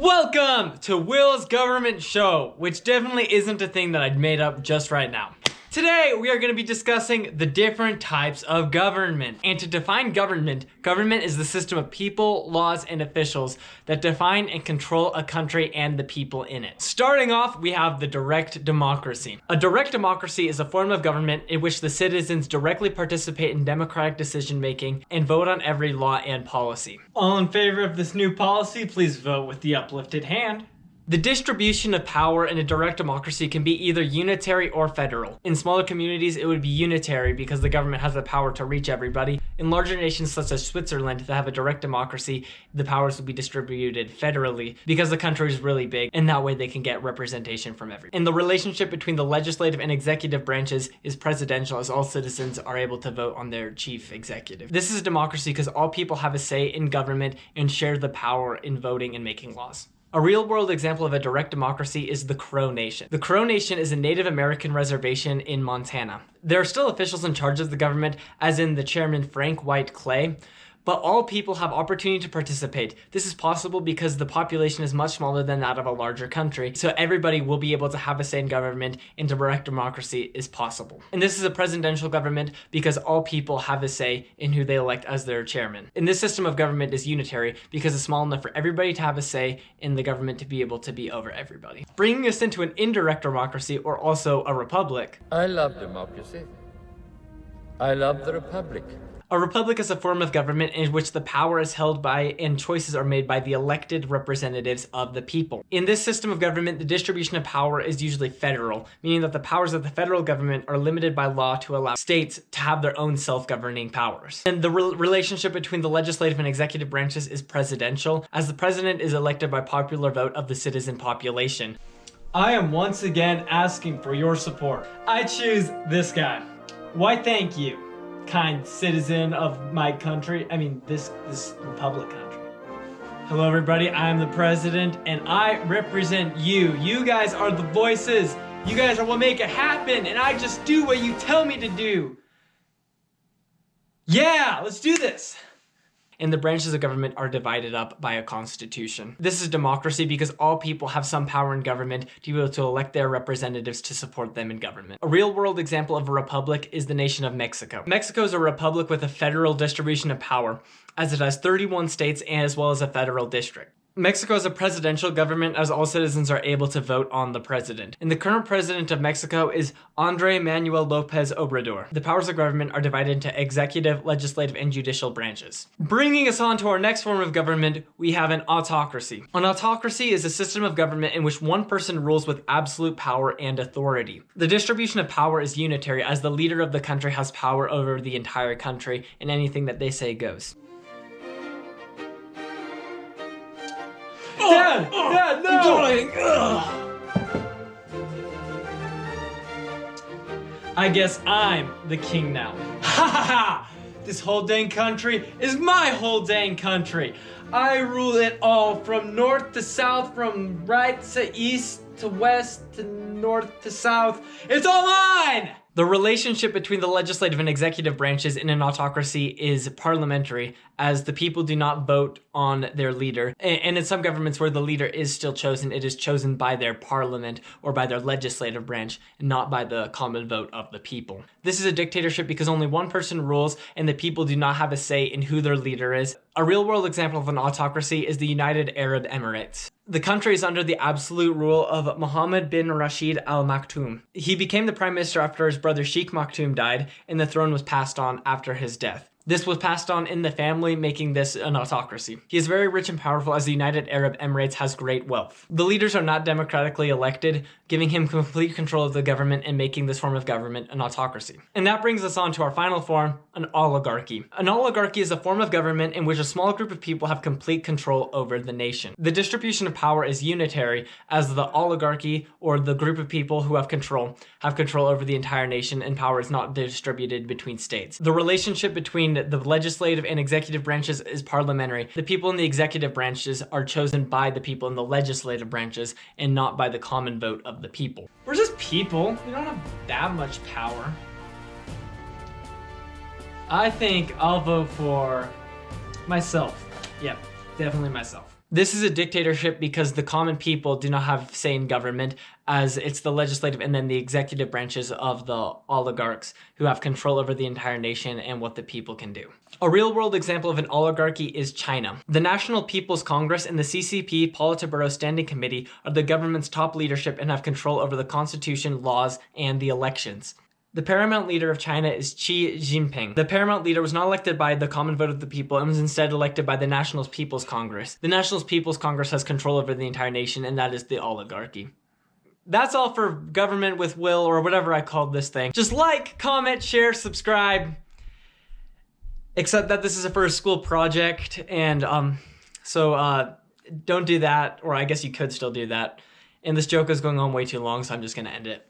Welcome to Will's Government Show, which definitely isn't a thing that I'd made up just right now. Today, we are going to be discussing the different types of government. And to define government, government is the system of people, laws, and officials that define and control a country and the people in it. Starting off, we have the direct democracy. A direct democracy is a form of government in which the citizens directly participate in democratic decision-making and vote on every law and policy. All in favor of this new policy, please vote with the uplifted hand. The distribution of power in a direct democracy can be either unitary or federal. In smaller communities, it would be unitary because the government has the power to reach everybody. In larger nations such as Switzerland that have a direct democracy, the powers will be distributed federally because the country is really big, and that way they can get representation from everyone. And the relationship between the legislative and executive branches is presidential, as all citizens are able to vote on their chief executive. This is a democracy because all people have a say in government and share the power in voting and making laws. A real-world example of a direct democracy is the Crow Nation. The Crow Nation is a Native American reservation in Montana. There are still officials in charge of the government, as in the chairman Frank White Clay, but all people have opportunity to participate. This is possible because the population is much smaller than that of a larger country, so everybody will be able to have a say in government, and direct democracy is possible. And this is a presidential government because all people have a say in who they elect as their chairman. And this system of government is unitary because it's small enough for everybody to have a say in the government to be able to be over everybody. Bringing us into an indirect democracy, or also a republic. I love democracy. I love the republic. A republic is a form of government in which the power is held by and choices are made by the elected representatives of the people. In this system of government, the distribution of power is usually federal, meaning that the powers of the federal government are limited by law to allow states to have their own self-governing powers. And the relationship between the legislative and executive branches is presidential, as the president is elected by popular vote of the citizen population. I am once again asking for your support. I choose this guy. Why, thank you, kind citizen of my country. I mean, this republic country. Hello everybody, I am the president and I represent you. You guys are the voices. You guys are what make it happen, and I just do what you tell me to do. Yeah, let's do this. And the branches of government are divided up by a constitution. This is democracy because all people have some power in government to be able to elect their representatives to support them in government. A real-world example of a republic is the nation of Mexico. Mexico is a republic with a federal distribution of power, as it has 31 states as well as a federal district. Mexico is a presidential government as all citizens are able to vote on the president. And the current president of Mexico is Andrés Manuel López Obrador. The powers of government are divided into executive, legislative, and judicial branches. Bringing us on to our next form of government, we have an autocracy. An autocracy is a system of government in which one person rules with absolute power and authority. The distribution of power is unitary, as the leader of the country has power over the entire country, and anything that they say goes. Dad, no! Darling. I guess I'm the king now. Ha ha ha! This whole dang country is my whole dang country. I rule it all from north to south, from right to east to west to north to south. It's all mine! The relationship between the legislative and executive branches in an autocracy is parliamentary, as the people do not vote on their leader. And in some governments where the leader is still chosen, it is chosen by their parliament or by their legislative branch, and not by the common vote of the people. This is a dictatorship because only one person rules and the people do not have a say in who their leader is. A real-world example of an autocracy is the United Arab Emirates. The country is under the absolute rule of Mohammed bin Rashid Al Maktoum. He became the prime minister after his brother Sheikh Maktoum died, and the throne was passed on after his death. This was passed on in the family, making this an autocracy. He is very rich and powerful, as the United Arab Emirates has great wealth. The leaders are not democratically elected, giving him complete control of the government and making this form of government an autocracy. And that brings us on to our final form, an oligarchy. An oligarchy is a form of government in which a small group of people have complete control over the nation. The distribution of power is unitary, as the oligarchy, or the group of people who have control over the entire nation, and power is not distributed between states. The relationship between the legislative and executive branches is parliamentary. The people in the executive branches are chosen by the people in the legislative branches and not by the common vote of the people. We're just people. We don't have that much power. I think I'll vote for myself. Yep, definitely myself. This is a dictatorship because the common people do not have say in government, as it's the legislative and then the executive branches of the oligarchs who have control over the entire nation and what the people can do. A real-world example of an oligarchy is China. The National People's Congress and the CCP Politburo Standing Committee are the government's top leadership and have control over the constitution, laws, and the elections. The paramount leader of China is Xi Jinping. The paramount leader was not elected by the common vote of the people and was instead elected by the National People's Congress. The National People's Congress has control over the entire nation, and that is the oligarchy. That's all for government with will, or whatever I called this thing. Just like, comment, share, subscribe. Except that this is a first school project, and don't do that, or I guess you could still do that. And this joke is going on way too long, so I'm just gonna end it.